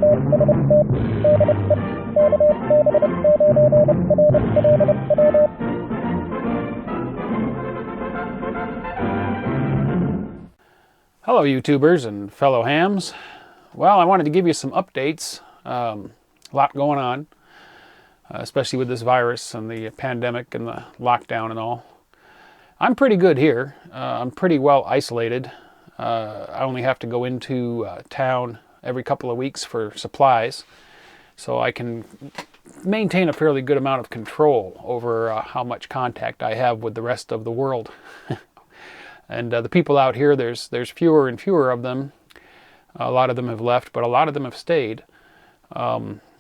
Hello YouTubers and fellow hams. Well, I wanted to give you some updates. A lot going on, especially with this virus and the pandemic and the lockdown and all. I'm pretty good here. I'm pretty well isolated. I only have to go into town every couple of weeks for supplies, so I can maintain a fairly good amount of control over how much contact I have with the rest of the world. And the people out here, there's fewer and fewer of them. A lot of them have left, but a lot of them have stayed.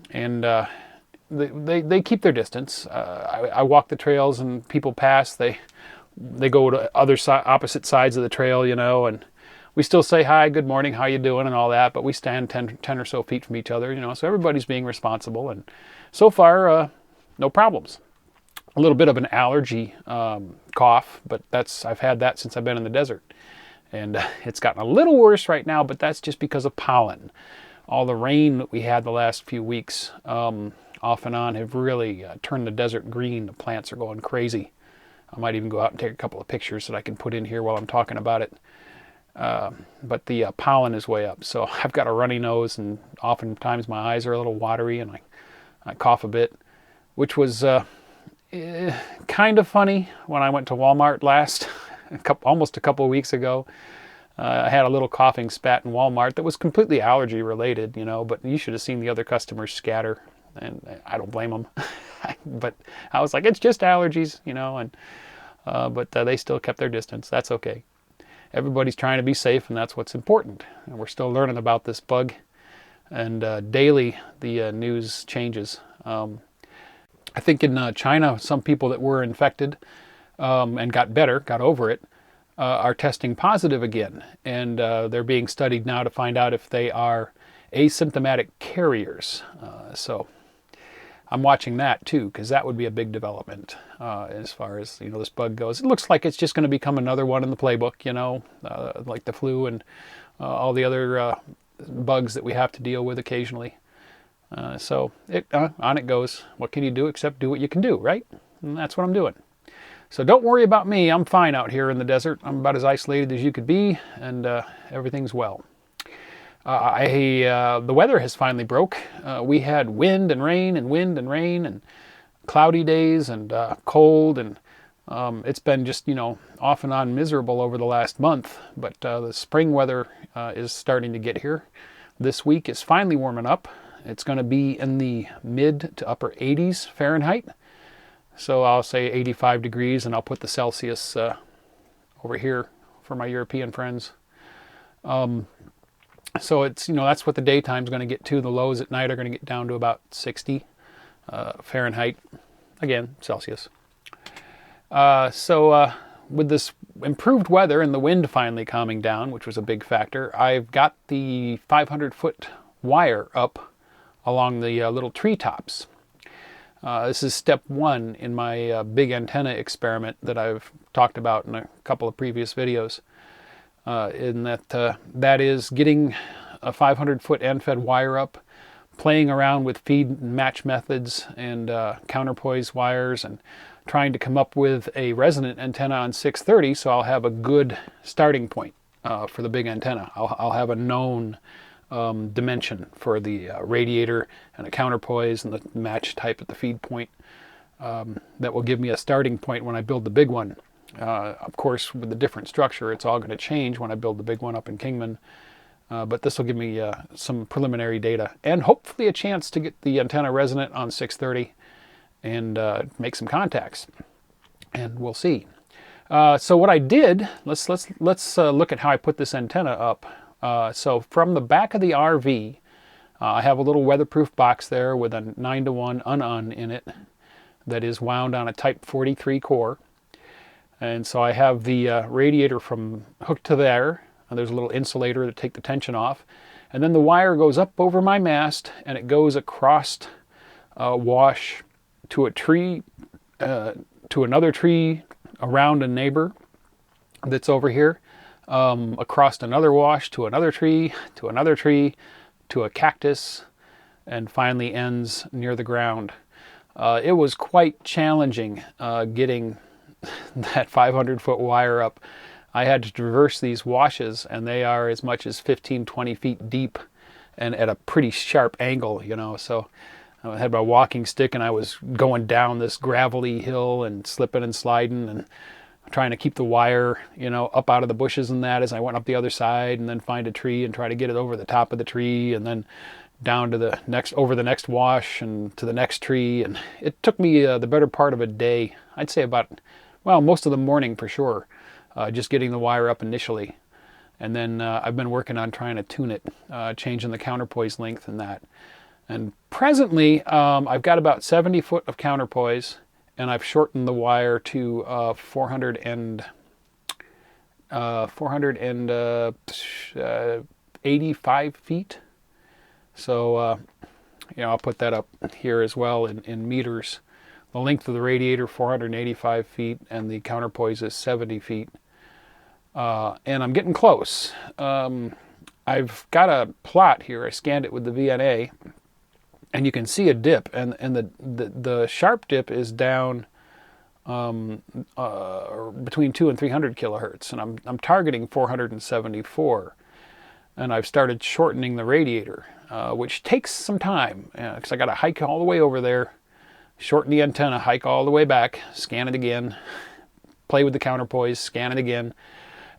They keep their distance. I walk the trails and people pass. They go to opposite sides of the trail, you know, and we still say hi, good morning, how you doing, and all that, but we stand 10 or so feet from each other, you know, so everybody's being responsible, and so far, no problems. A little bit of an allergy cough, but I've had that since I've been in the desert. And it's gotten a little worse right now, but that's just because of pollen. All the rain that we had the last few weeks, off and on, have really turned the desert green. The plants are going crazy. I might even go out and take a couple of pictures that I can put in here while I'm talking about it. But the pollen is way up. So I've got a runny nose, and oftentimes my eyes are a little watery, and I cough a bit, which was kind of funny when I went to Walmart almost a couple of weeks ago. I had a little coughing spat in Walmart that was completely allergy related, you know, but you should have seen the other customers scatter, and I don't blame them. But I was like, it's just allergies, you know, and but they still kept their distance. That's okay. Everybody's trying to be safe, and that's what's important. And we're still learning about this bug, and daily the news changes. I think in China, some people that were infected and got over it, are testing positive again. And they're being studied now to find out if they are asymptomatic carriers. So I'm watching that too, because that would be a big development as far as, you know, this bug goes. It looks like it's just going to become another one in the playbook, you know, like the flu and all the other bugs that we have to deal with occasionally. So on it goes. What can you do except do what you can do, right? And that's what I'm doing. So don't worry about me. I'm fine out here in the desert. I'm about as isolated as you could be, and everything's well. The weather has finally broke. We had wind and rain and cloudy days and cold, and it's been just, you know, off and on miserable over the last month. But the spring weather is starting to get here. This week is finally warming up. It's going to be in the mid to upper 80s Fahrenheit. So I'll say 85 degrees, and I'll put the Celsius over here for my European friends. So it's, you know, that's what the daytime's going to get to. The lows at night are going to get down to about 60 Fahrenheit. Again, Celsius. So with this improved weather and the wind finally calming down, which was a big factor, I've got the 500-foot wire up along the little treetops. This is step one in my big antenna experiment that I've talked about in a couple of previous videos. In that is getting a 500-foot end-fed wire up, playing around with feed and match methods and counterpoise wires, and trying to come up with a resonant antenna on 630, so I'll have a good starting point for the big antenna. I'll have a known dimension for the radiator and a counterpoise and the match type at the feed point. That will give me a starting point when I build the big one. Of course, with the different structure, it's all going to change when I build the big one up in Kingman. But this will give me some preliminary data and hopefully a chance to get the antenna resonant on 630 and make some contacts. And we'll see. So what I did, let's look at how I put this antenna up. So from the back of the RV, I have a little weatherproof box there with a 9-to-1 un in it that is wound on a Type 43 core. And so I have the radiator from hooked to there, and there's a little insulator to take the tension off. And then the wire goes up over my mast, and it goes across a wash to a tree, to another tree around a neighbor that's over here. Across another wash to another tree, to a cactus, and finally ends near the ground. It was quite challenging getting that 500-foot wire up. I had to traverse these washes, and they are as much as 15, 20 feet deep and at a pretty sharp angle, you know. So I had my walking stick, and I was going down this gravelly hill and slipping and sliding and trying to keep the wire, you know, up out of the bushes and that as I went up the other side, and then find a tree and try to get it over the top of the tree, and then down to the next, over the next wash and to the next tree. And it took me the better part of a day. I'd say about, well, most of the morning for sure, just getting the wire up initially. And then I've been working on trying to tune it, changing the counterpoise length and that. And presently, I've got about 70 foot of counterpoise, and I've shortened the wire to 485 feet. So, you know, I'll put that up here as well in meters. The length of the radiator, 485 feet, and the counterpoise is 70 feet. And I'm getting close. I've got a plot here. I scanned it with the VNA, and you can see a dip, and the sharp dip is down between 200 and 300 kilohertz, and I'm targeting 474. And I've started shortening the radiator, which takes some time, because I got to hike all the way over there, shorten the antenna, hike all the way back, scan it again, play with the counterpoise, scan it again.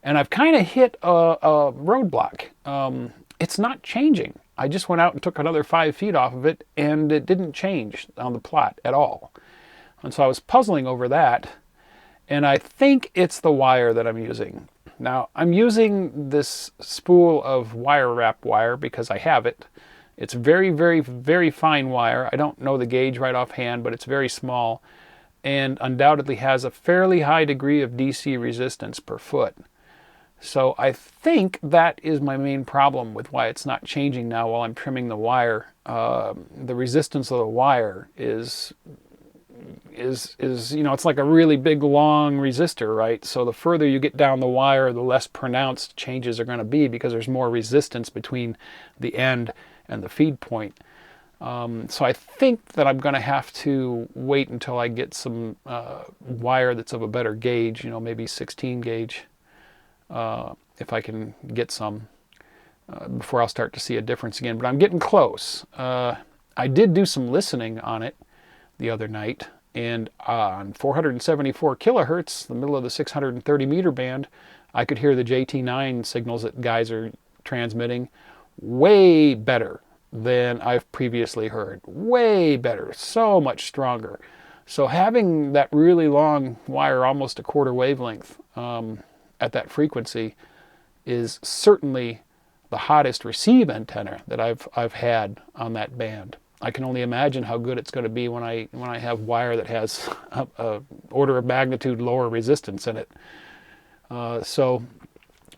And I've kind of hit a roadblock. It's not changing. I just went out and took another 5 feet off of it, and it didn't change on the plot at all. And so I was puzzling over that, and I think it's the wire that I'm using. Now, I'm using this spool of wire wrap wire because I have it. It's very, very, very fine wire. I don't know the gauge right offhand, but it's very small, and undoubtedly has a fairly high degree of DC resistance per foot. So I think that is my main problem with why it's not changing now while I'm trimming the wire. The resistance of the wire is you know, it's like a really big long resistor, right? So the further you get down the wire, the less pronounced changes are going to be because there's more resistance between the end and the feed point. So I think that I'm going to have to wait until I get some wire that's of a better gauge, you know, maybe 16 gauge. If I can get some before I'll start to see a difference again. But I'm getting close. I did do some listening on it the other night, and on 474 kilohertz, the middle of the 630 meter band, I could hear the JT9 signals that guys are transmitting way better than I've previously heard. Way better, so much stronger. So having that really long wire, almost a quarter wavelength, at that frequency is certainly the hottest receive antenna that I've had on that band. I can only imagine how good it's going to be when I have wire that has a order of magnitude lower resistance in it. So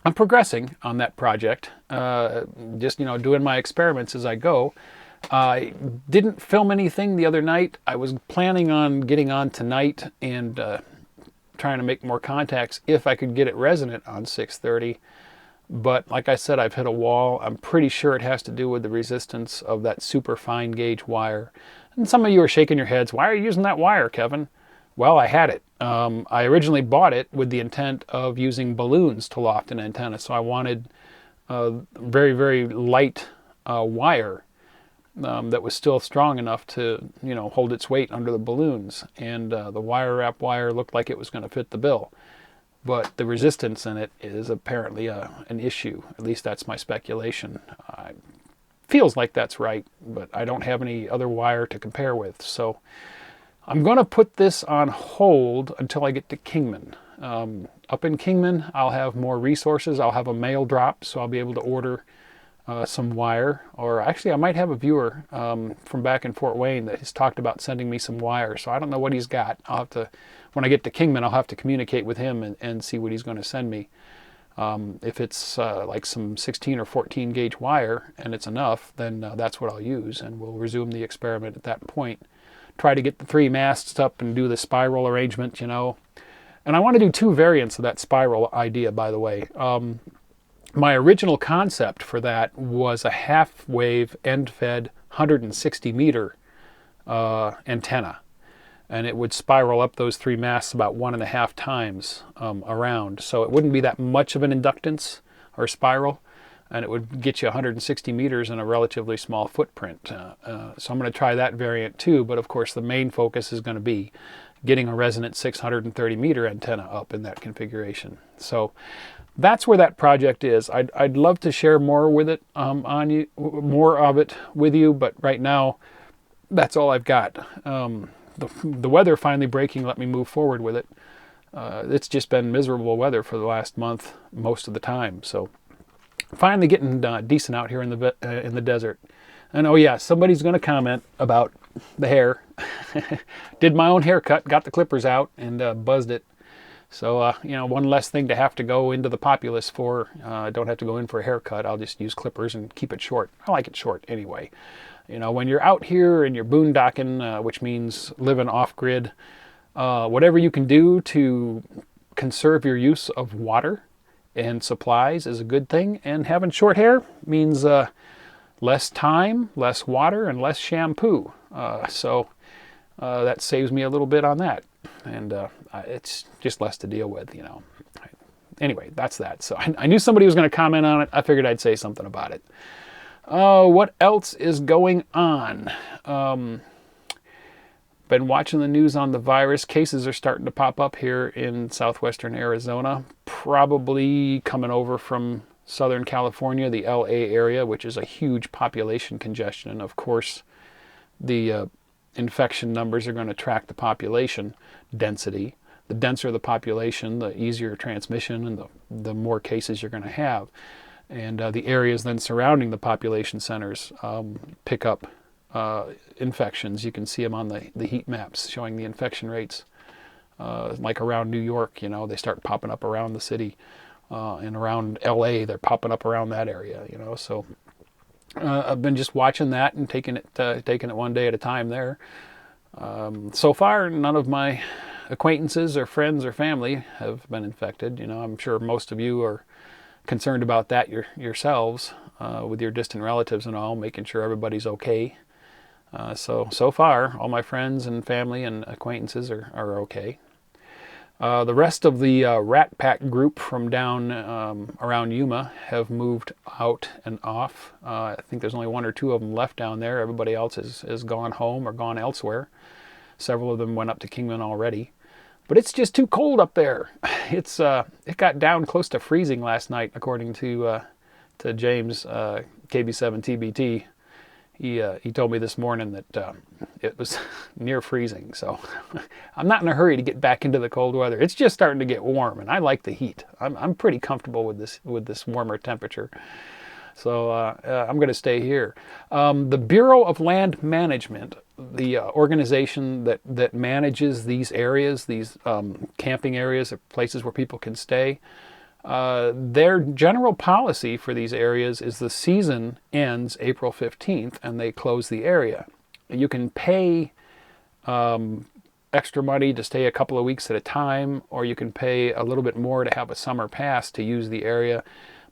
I'm progressing on that project, just, you know, doing my experiments as I go. I didn't film anything the other night. I was planning on getting on tonight and trying to make more contacts if I could get it resonant on 630. But like I said, I've hit a wall. I'm pretty sure it has to do with the resistance of that super fine gauge wire. And some of you are shaking your heads. Why are you using that wire, Kevin? Well, I had it. I originally bought it with the intent of using balloons to loft an antenna. So I wanted a very, very light wire that was still strong enough to, you know, hold its weight under the balloons. And the wire wrap wire looked like it was going to fit the bill. But the resistance in it is apparently an issue. At least that's my speculation. Feels like that's right, but I don't have any other wire to compare with. So I'm going to put this on hold until I get to Kingman. Up in Kingman, I'll have more resources. I'll have a mail drop, so I'll be able to order some wire. Or actually, I might have a viewer from back in Fort Wayne that has talked about sending me some wire. So I don't know what he's got. I'll have to, when I get to Kingman, I'll have to communicate with him and see what he's going to send me. If it's like some 16 or 14 gauge wire and it's enough, then that's what I'll use, and we'll resume the experiment at that point. Try to get the 3 masts up and do the spiral arrangement, you know. And I want to do 2 variants of that spiral idea, by the way. My original concept for that was a half-wave, end-fed, 160 meter antenna, and it would spiral up those 3 masts about 1.5 times around. So it wouldn't be that much of an inductance or spiral, and it would get you 160 meters in a relatively small footprint. So I'm going to try that variant too, but of course the main focus is going to be getting a resonant 630 meter antenna up in that configuration. So that's where that project is. I'd love to share more with it more of it with you, but right now that's all I've got. The weather finally breaking let me move forward with it. It's just been miserable weather for the last month most of the time. So finally getting decent out here in the desert. And oh yeah, somebody's going to comment about the hair. Did my own haircut, got the clippers out and buzzed it. So, one less thing to have to go into the populace for. I don't have to go in for a haircut. I'll just use clippers and keep it short. I like it short anyway. When you're out here and you're boondocking, which means living off-grid, whatever you can do to conserve your use of water and supplies is a good thing. And having short hair means less time, less water, and less shampoo. So that saves me a little bit on that. And it's just less to deal with, Anyway, that's that. So I knew somebody was going to comment on it. I figured I'd say something about it. What else is going on? Been watching the news on the virus. Cases are starting to pop up here in southwestern Arizona, probably coming over from Southern California, the LA area, which is a huge population congestion. And of course, the infection numbers are going to track the population density. The denser the population, the easier transmission and the more cases you're going to have. And the areas then surrounding the population centers pick up infections. You can see them on the heat maps showing the infection rates. Like around New York, they start popping up around the city. And around LA, they're popping up around that area, So I've been just watching that and taking it one day at a time there. So far, none of my acquaintances or friends or family have been infected. I'm sure most of you are concerned about that yourselves with your distant relatives and all, making sure everybody's okay. So far, all my friends and family and acquaintances are okay. The rest of the Rat Pack group from down around Yuma have moved out and off. I think there's only 1 or 2 of them left down there. Everybody else has gone home or gone elsewhere. Several of them went up to Kingman already. But it's just too cold up there. It got down close to freezing last night, according to James, KB7TBT. He told me this morning that it was near freezing. So I'm not in a hurry to get back into the cold weather. It's just starting to get warm, and I like the heat. I'm pretty comfortable with this warmer temperature. So I'm going to stay here. The Bureau of Land Management, the organization that manages these areas, these camping areas, or places where people can stay, their general policy for these areas is the season ends April 15th and they close the area. You can pay extra money to stay a couple of weeks at a time, or you can pay a little bit more to have a summer pass to use the area.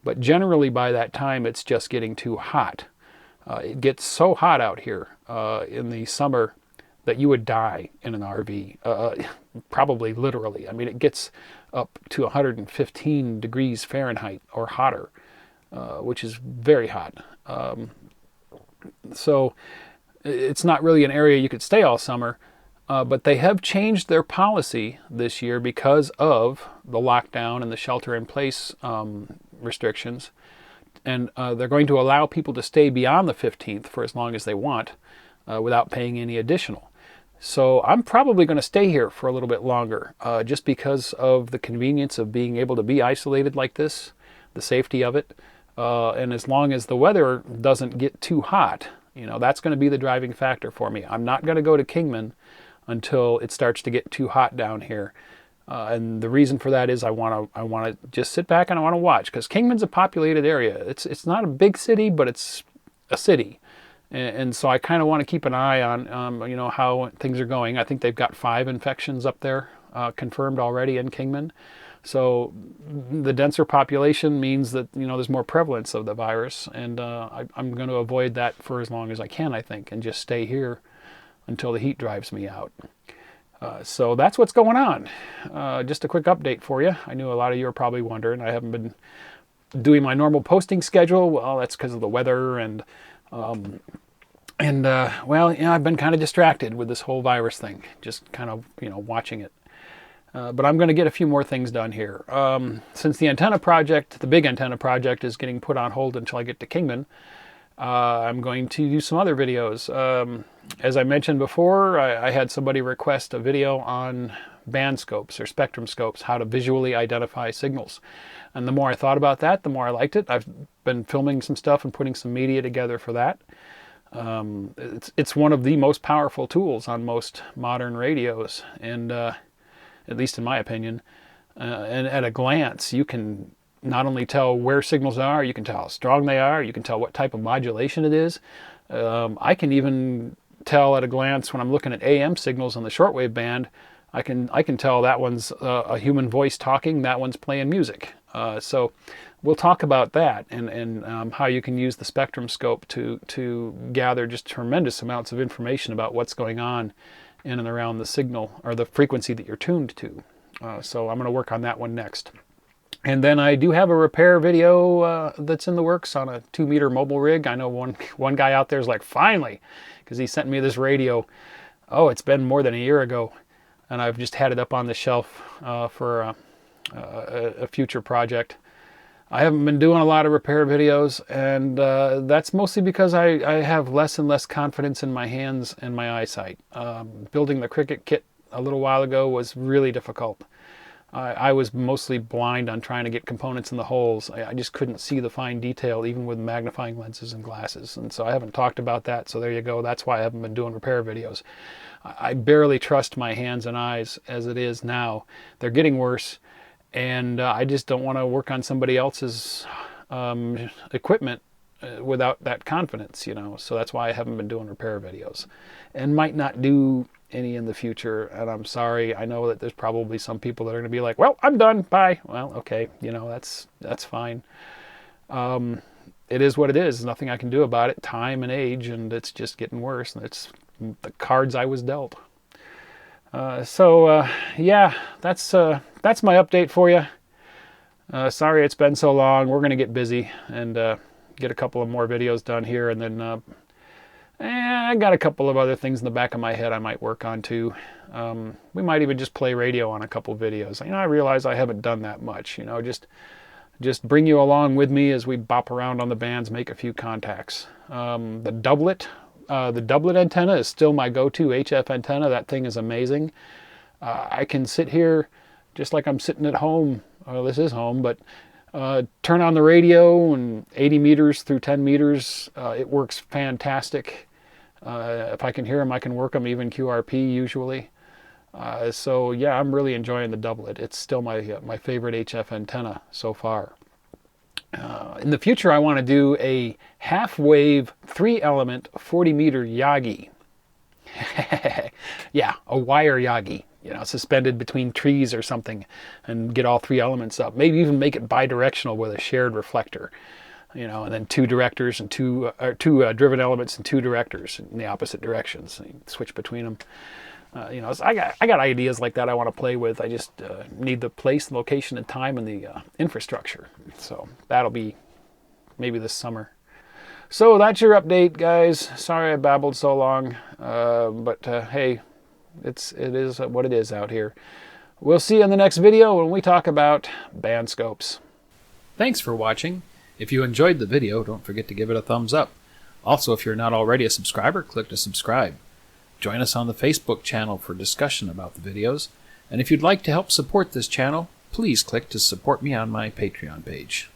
But generally by that time, it's just getting too hot. It gets so hot out here in the summer that you would die in an RV, probably literally. I mean, it gets up to 115 degrees Fahrenheit or hotter, which is very hot. So it's not really an area you could stay all summer, but they have changed their policy this year because of the lockdown and the shelter-in-place restrictions. And they're going to allow people to stay beyond the 15th for as long as they want without paying any additional. So I'm probably going to stay here for a little bit longer just because of the convenience of being able to be isolated like this, the safety of it. And as long as the weather doesn't get too hot, that's going to be the driving factor for me. I'm not going to go to Kingman until it starts to get too hot down here. And the reason for that is I want to just sit back and I want to watch, because Kingman's a populated area. It's not a big city, but it's a city. And so I kind of want to keep an eye on how things are going. I think they've got 5 infections up there confirmed already in Kingman. So the denser population means that, you know, there's more prevalence of the virus, and I'm going to avoid that for as long as I can, I think, and just stay here until the heat drives me out. So that's what's going on. Just a quick update for you. I knew a lot of you are probably wondering. I haven't been doing my normal posting schedule. Well, that's because of the weather, and well, you know, I've been kind of distracted with this whole virus thing, just kind of, you know, watching it. But I'm going to get a few more things done here. Since the antenna project, the big antenna project, is getting put on hold until I get to Kingman, I'm going to do some other videos. As I mentioned before, I had somebody request a video on band scopes or spectrum scopes, how to visually identify signals. And the more I thought about that, the more I liked it. I've been filming some stuff and putting some media together for that. It's one of the most powerful tools on most modern radios, and at least in my opinion. And at a glance, you can not only tell where signals are, you can tell how strong they are, you can tell what type of modulation it is. I can even tell at a glance when I'm looking at AM signals on the shortwave band, I can tell that one's a human voice talking, that one's playing music. So we'll talk about that, and how you can use the spectrum scope to gather just tremendous amounts of information about what's going on in and around the signal or the frequency that you're tuned to. So I'm going to work on that one next. And then I do have a repair video that's in the works on a 2-meter mobile rig. I know one guy out there is like, finally, because he sent me this radio. Oh, it's been more than a year ago, and I've just had it up on the shelf for a future project. I haven't been doing a lot of repair videos, and that's mostly because I have less and less confidence in my hands and my eyesight. Building the Cricket kit a little while ago was really difficult. I was mostly blind on trying to get components in the holes. I just couldn't see the fine detail, even with magnifying lenses and glasses. And so I haven't talked about that, so there you go. That's why I haven't been doing repair videos. I barely trust my hands and eyes as it is now. They're getting worse, and I just don't want to work on somebody else's equipment without that confidence, you know. So that's why I haven't been doing repair videos, and might not do any in the future. And I'm sorry, I know that there's probably some people that are going to be like, well, I'm done, bye. Well, okay, you know, that's fine. It is what it is. There's nothing I can do about it. Time and age, and it's just getting worse, and it's the cards I was dealt. Yeah, that's my update for you. Sorry it's been so long. We're going to get busy and get a couple of more videos done here, and then I got a couple of other things in the back of my head I might work on too. We might even just play radio on a couple of videos. You know, I realize I haven't done that much. You know, just bring you along with me as we bop around on the bands, make a few contacts. The doublet antenna is still my go-to HF antenna. That thing is amazing. I can sit here just like I'm sitting at home. Well, this is home, but turn on the radio, and 80 meters through 10 meters, it works fantastic. If I can hear them, I can work them even QRP usually. So yeah, I'm really enjoying the doublet. It's still my favorite HF antenna so far. In the future, I want to do a half-wave 3-element 40-meter Yagi. Yeah, a wire Yagi. You know, suspended between trees or something, and get all 3 elements up. Maybe even make it bidirectional with a shared reflector. You know, and then 2 directors and two driven elements and 2 directors in the opposite directions. And you switch between them. You know, so I got ideas like that I want to play with. I just need the place, the location, and time, and the infrastructure. So that'll be maybe this summer. So that's your update, guys. Sorry I babbled so long, but hey, it is what it is out here. We'll see you in the next video when we talk about band scopes. Thanks for watching. If you enjoyed the video, don't forget to give it a thumbs up. Also, if you're not already a subscriber, click to subscribe. Join us on the Facebook channel for discussion about the videos. And if you'd like to help support this channel, please click to support me on my Patreon page.